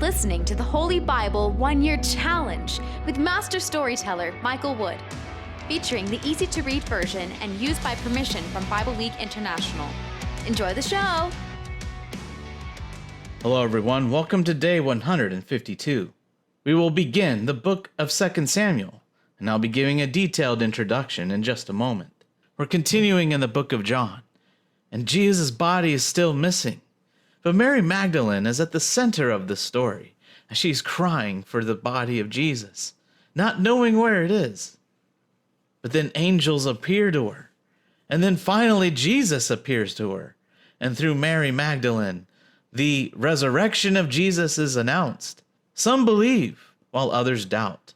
listening to the Holy Bible 1-Year Challenge with Master Storyteller Michael Wood, featuring the easy-to-read version and used by permission from Bible League International. Enjoy the show! Hello everyone, welcome to day 152. We will begin the book of 2 Samuel, and I'll be giving a detailed introduction in just a moment. We're continuing in the book of John, and Jesus' body is still missing. But Mary Magdalene is at the center of the story, as she's crying for the body of Jesus, not knowing where it is. But then angels appear to her, and then finally Jesus appears to her, and through Mary Magdalene, the resurrection of Jesus is announced. Some believe, while others doubt.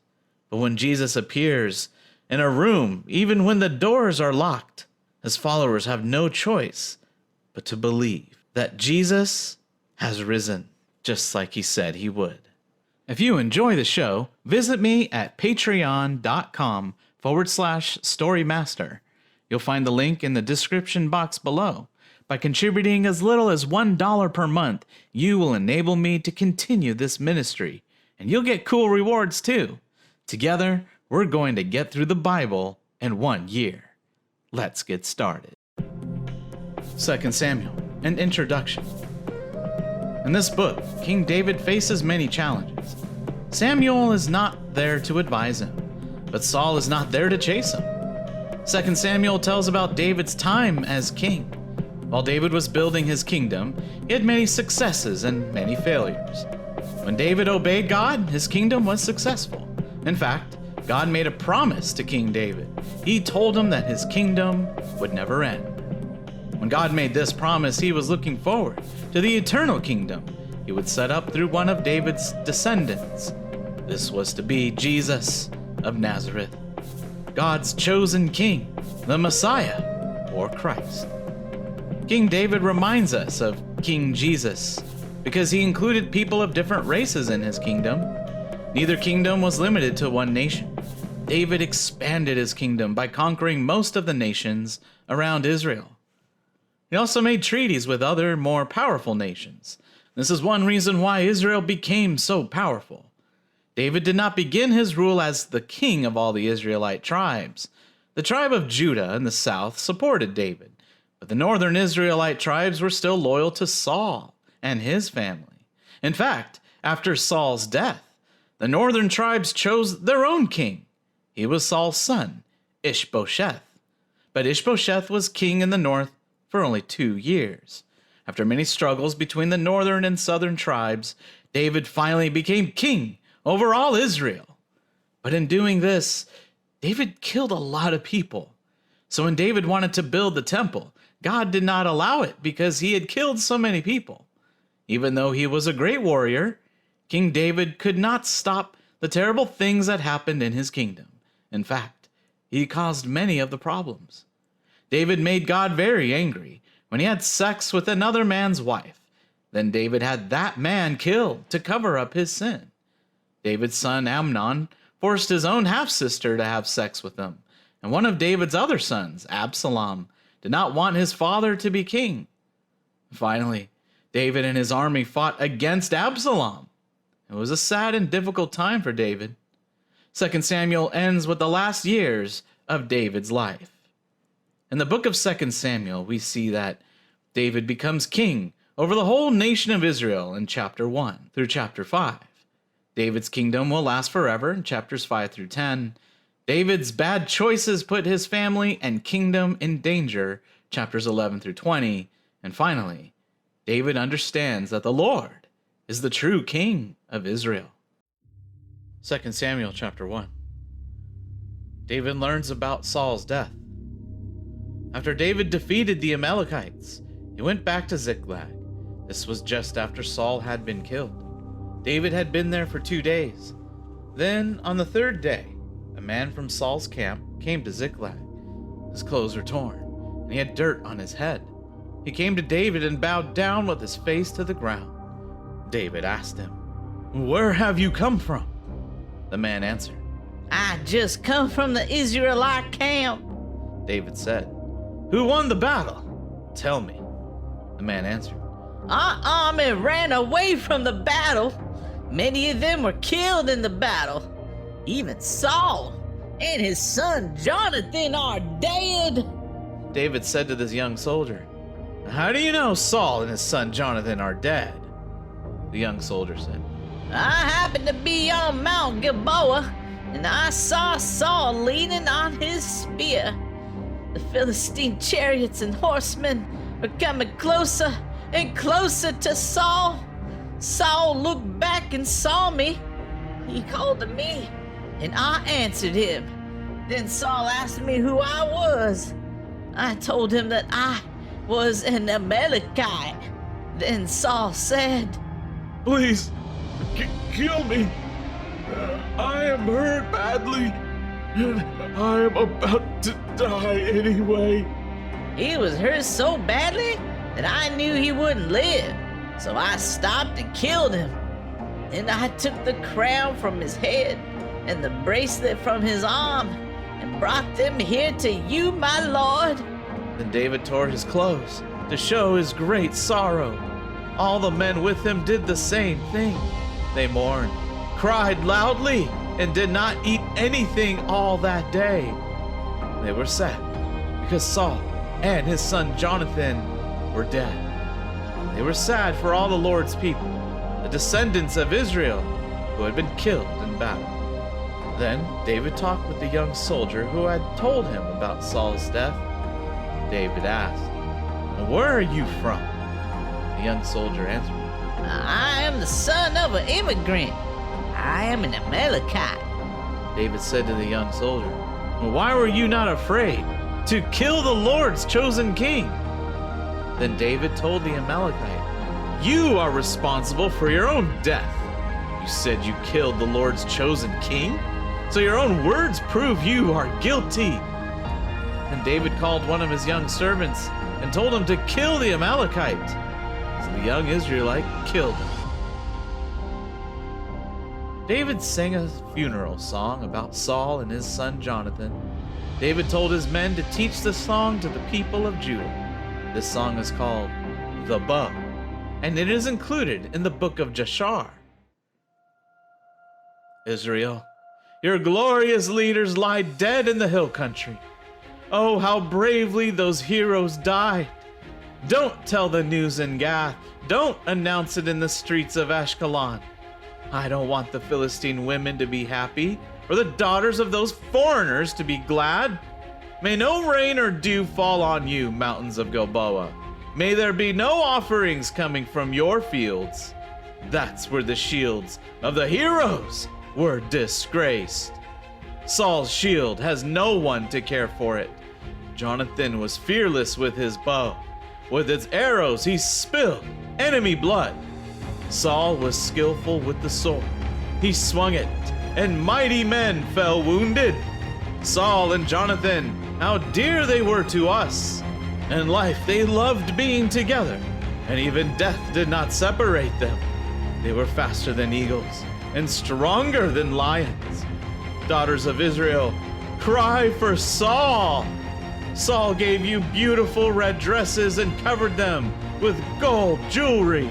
But when Jesus appears in a room, even when the doors are locked, his followers have no choice but to believe that Jesus has risen, just like he said he would. If you enjoy the show, visit me at patreon.com/storymaster. You'll find the link in the description box below. By contributing as little as $1 per month, you will enable me to continue this ministry, and you'll get cool rewards too. Together, we're going to get through the Bible in 1 year. Let's get started. 2 Samuel, an introduction. In this book, King David faces many challenges. Samuel is not there to advise him, but Saul is not there to chase him. 2 Samuel tells about David's time as king. While David was building his kingdom, he had many successes and many failures. When David obeyed God, his kingdom was successful. In fact, God made a promise to King David. He told him that his kingdom would never end. When God made this promise, he was looking forward to the eternal kingdom he would set up through one of David's descendants. This was to be Jesus of Nazareth, God's chosen king, the Messiah, or Christ. King David reminds us of King Jesus because he included people of different races in his kingdom. Neither kingdom was limited to one nation. David expanded his kingdom by conquering most of the nations around Israel. He also made treaties with other, more powerful nations. This is one reason why Israel became so powerful. David did not begin his rule as the king of all the Israelite tribes. The tribe of Judah in the south supported David, but the northern Israelite tribes were still loyal to Saul and his family. In fact, after Saul's death, the northern tribes chose their own king. He was Saul's son, Ishbosheth. But Ishbosheth was king in the north for only 2 years. After many struggles between the northern and southern tribes, David finally became king over all Israel. But in doing this, David killed a lot of people. So when David wanted to build the temple, God did not allow it because he had killed so many people. Even though he was a great warrior, King David could not stop the terrible things that happened in his kingdom. In fact, he caused many of the problems. David made God very angry when he had sex with another man's wife. Then David had that man killed to cover up his sin. David's son Amnon forced his own half-sister to have sex with him, and one of David's other sons, Absalom, did not want his father to be king. Finally, David and his army fought against Absalom. It was a sad and difficult time for David. 2 Samuel ends with the last years of David's life. In the book of 2 Samuel, we see that David becomes king over the whole nation of Israel in chapter 1 through chapter 5. David's kingdom will last forever in chapters 5 through 10. David's bad choices put his family and kingdom in danger, chapters 11 through 20. And finally, David understands that the Lord is the true king of Israel. 2 Samuel chapter 1. David learns about Saul's death. After David defeated the Amalekites, he went back to Ziklag. This was just after Saul had been killed. David had been there for 2 days. Then, on the 3rd day, a man from Saul's camp came to Ziklag. His clothes were torn, and he had dirt on his head. He came to David and bowed down with his face to the ground. David asked him, "Where have you come from?" The man answered, "I just come from the Israelite camp." David said, "Who won the battle? Tell me." The man answered, Our army ran away from the battle. Many of them were killed in the battle. Even Saul and his son Jonathan are dead. David said to this young soldier, "How do you know Saul and his son Jonathan are dead?" The young soldier said, I happened to be on Mount Gilboa, and I saw Saul leaning on his spear. The Philistine chariots and horsemen were coming closer and closer to Saul. Saul looked back and saw me. He called to me, and I answered him. Then Saul asked me who I was. I told him that I was an Amalekite. Then Saul said, Please, kill me. I am hurt badly, and I am about to die anyway. He was hurt so badly that I knew he wouldn't live, so I stopped and killed him. Then I took the crown from his head and the bracelet from his arm and brought them here to you, my lord. Then David tore his clothes to show his great sorrow. All the men with him did the same thing. They mourned, cried loudly, and did not eat anything all that day. They were sad because Saul and his son Jonathan were dead. They were sad for all the Lord's people, the descendants of Israel, who had been killed in battle. Then David talked with the young soldier who had told him about Saul's death. David asked, "Where are you from?" The young soldier answered, I am the son of an immigrant. I am an Amalekite. David said to the young soldier, "Why were you not afraid to kill the Lord's chosen king?" Then David told the Amalekite, "You are responsible for your own death. You said you killed the Lord's chosen king, so your own words prove you are guilty." And David called one of his young servants and told him to kill the Amalekite. So the young Israelite killed him. David sang a funeral song about Saul and his son Jonathan. David told his men to teach the song to the people of Judah. This song is called The Bow, and it is included in the book of Jashar. Israel, your glorious leaders lie dead in the hill country. Oh, how bravely those heroes died. Don't tell the news in Gath. Don't announce it in the streets of Ashkelon. I don't want the Philistine women to be happy, or the daughters of those foreigners to be glad. May no rain or dew fall on you, mountains of Gilboa. May there be no offerings coming from your fields. That's where the shields of the heroes were disgraced. Saul's shield has no one to care for it. Jonathan was fearless with his bow. With its arrows he spilled enemy blood. Saul was skillful with the sword. He swung it, and mighty men fell wounded. Saul and Jonathan, how dear they were to us. In life they loved being together, and even death did not separate them. They were faster than eagles and stronger than lions. Daughters of Israel, cry for Saul. Saul gave you beautiful red dresses and covered them with gold jewelry.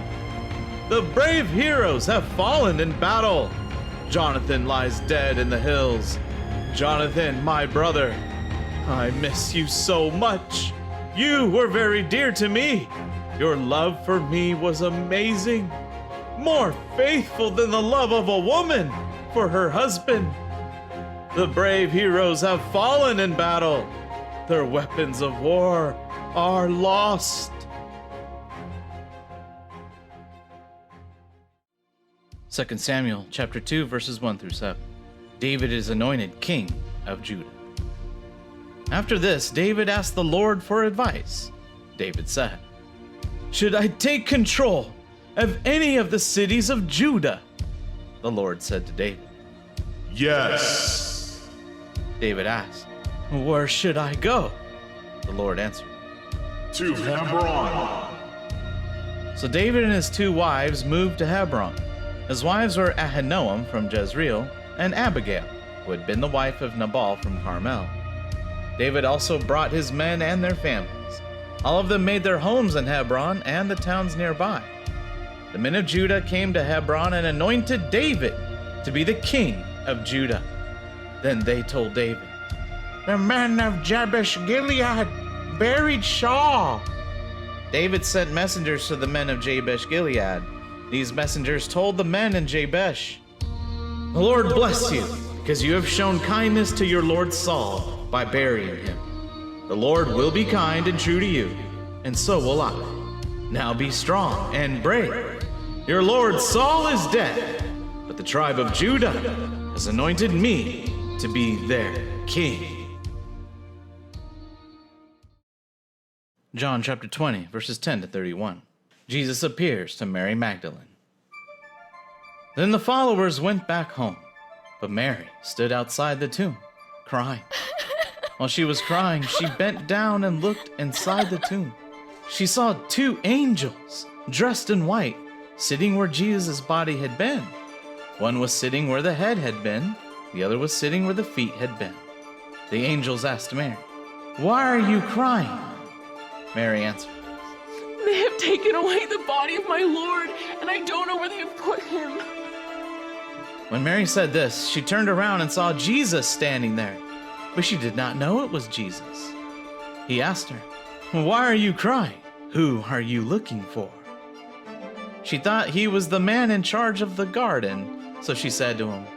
The brave heroes have fallen in battle. Jonathan lies dead in the hills. Jonathan, my brother, I miss you so much. You were very dear to me. Your love for me was amazing, more faithful than the love of a woman for her husband. The brave heroes have fallen in battle. Their weapons of war are lost. 2 Samuel chapter 2 verses 1 through 7. David is anointed king of Judah. After this, David asked the Lord for advice. David said, "Should I take control of any of the cities of Judah?" The Lord said to David, Yes. David asked, "Where should I go?" The Lord answered, To Hebron. So David and his 2 wives moved to Hebron. His wives were Ahinoam from Jezreel and Abigail, who had been the wife of Nabal from Carmel. David also brought his men and their families. All of them made their homes in Hebron and the towns nearby. the men of Judah came to Hebron and anointed David to be the king of Judah. Then they told David, "The men of Jabesh Gilead buried Saul." David sent messengers to the men of Jabesh Gilead. These messengers told the men in Jabesh, "The Lord bless you, because you have shown kindness to your lord Saul by burying him. The Lord will be kind and true to you, and so will I. Now be strong and brave. Your lord Saul is dead, but the tribe of Judah has anointed me to be their king." John chapter 20, verses 10 to 31. Jesus appears to Mary Magdalene. Then the followers went back home, but Mary stood outside the tomb, crying. While she was crying, she bent down and looked inside the tomb. She saw 2 angels, dressed in white, sitting where Jesus' body had been. One was sitting where the head had been, the other was sitting where the feet had been. The angels asked Mary, "Why are you crying?" Mary answered, "They have taken away the body of my Lord, and I don't know where they have put him." When Mary said this, she turned around and saw Jesus standing there, but she did not know it was Jesus. He asked her, "Why are you crying? Who are you looking for?" She thought he was the man in charge of the garden, so she said to him,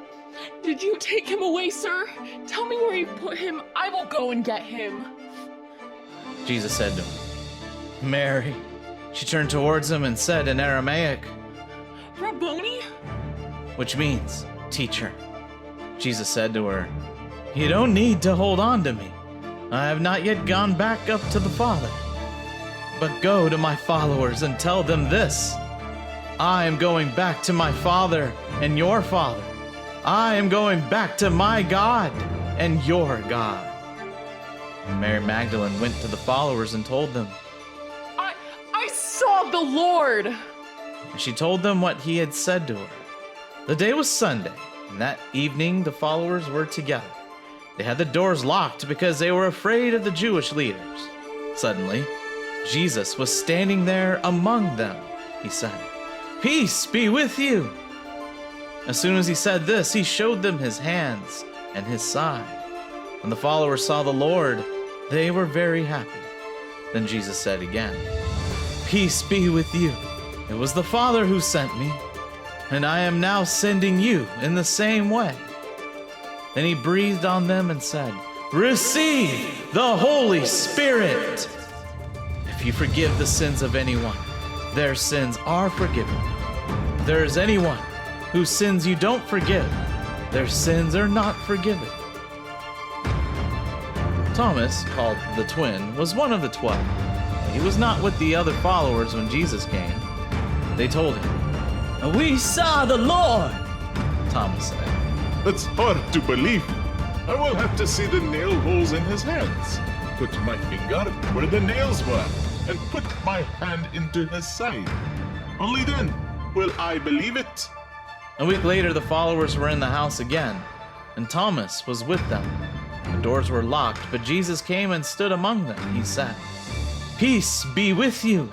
"Did you take him away, sir? Tell me where you put him. I will go and get him." Jesus said to him, "Mary." She turned towards him and said in Aramaic, "Rabboni?" which means teacher. Jesus said to her, "You don't need to hold on to me. I have not yet gone back up to the Father. But go to my followers and tell them this. I am going back to my Father and your Father. I am going back to my God and your God." And Mary Magdalene went to the followers and told them. I saw the Lord. And she told them what he had said to her. The day was Sunday, and that evening the followers were together. They had the doors locked because they were afraid of the Jewish leaders. Suddenly, Jesus was standing there among them. He said, "Peace be with you." As soon as he said this, he showed them his hands and his side. When the followers saw the Lord, they were very happy. Then Jesus said again, "Peace be with you. It was the Father who sent me, and I am now sending you in the same way." Then he breathed on them and said, "Receive the Holy Spirit. If you forgive the sins of anyone, their sins are forgiven. If there is anyone whose sins you don't forgive, their sins are not forgiven." Thomas, called the twin, was one of the 12. He was not with the other followers when Jesus came. They told him, "We saw the Lord." Thomas said, That's hard to believe. I will have to see the nail holes in his hands. Put my finger where the nails were, and put my hand into his side. Only then will I believe it. A week later, the followers were in the house again, and Thomas was with them. The doors were locked, but Jesus came and stood among them. He said, "Peace be with you."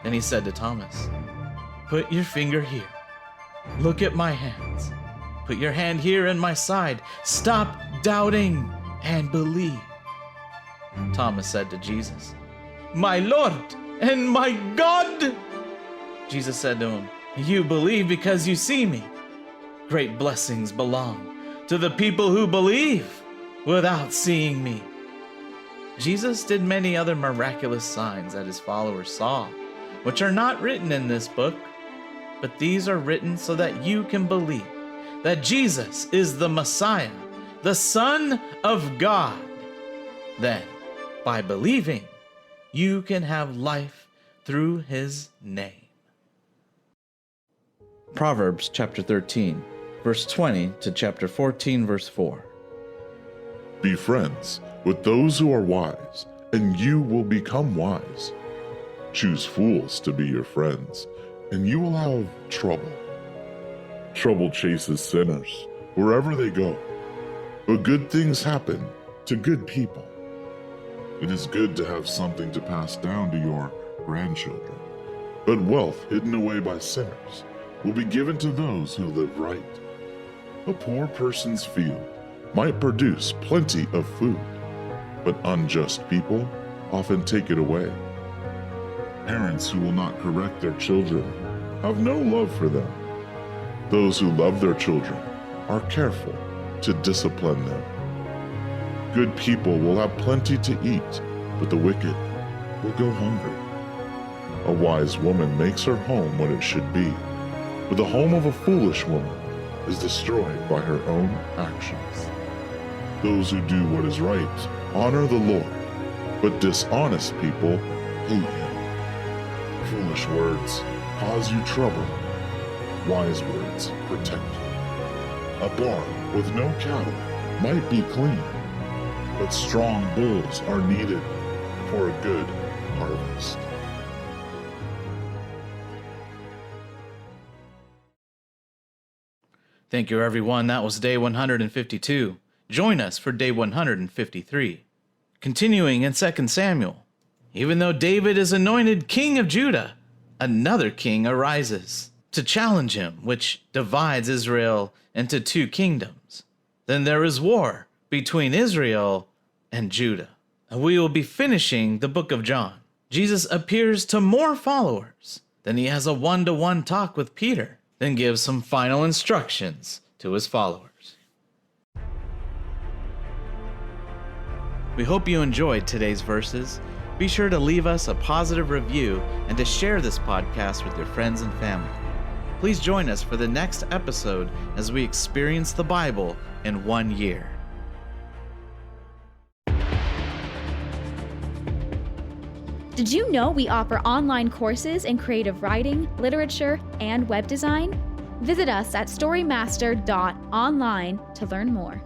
Then he said to Thomas, "Put your finger here. Look at my hands. Put your hand here in my side. Stop doubting and believe." Thomas said to Jesus, "My Lord and my God." Jesus said to him, "You believe because you see me. Great blessings belong to the people who believe without seeing me." Jesus did many other miraculous signs that his followers saw, which are not written in this book, but these are written so that you can believe that Jesus is the Messiah, the Son of God. Then, by believing, you can have life through his name. Proverbs chapter 13, verse 20 to chapter 14, verse 4. Be friends with those who are wise, and you will become wise. Choose fools to be your friends, and you will have trouble. Trouble chases sinners wherever they go, but good things happen to good people. It is good to have something to pass down to your grandchildren, but wealth hidden away by sinners will be given to those who live right. A poor person's field might produce plenty of food, but unjust people often take it away. Parents who will not correct their children have no love for them. Those who love their children are careful to discipline them. Good people will have plenty to eat, but the wicked will go hungry. A wise woman makes her home what it should be, but the home of a foolish woman is destroyed by her own actions. Those who do what is right honor the Lord, but dishonest people hate him. Foolish words cause you trouble. Wise words protect you. A barn with no cattle might be clean, but strong bulls are needed for a good harvest. Thank you, everyone. That was day 152. Join us for day 153. Continuing in 2 Samuel. Even though David is anointed king of Judah, another king arises to challenge him, which divides Israel into two kingdoms. Then there is war between Israel and Judah. And we will be finishing the book of John. Jesus appears to more followers. Then he has a one-to-one talk with Peter, then gives some final instructions to his followers. We hope you enjoyed today's verses. Be sure to leave us a positive review and to share this podcast with your friends and family. Please join us for the next episode as we experience the Bible in 1 year. Did you know we offer online courses in creative writing, literature, and web design? Visit us at storymaster.online to learn more.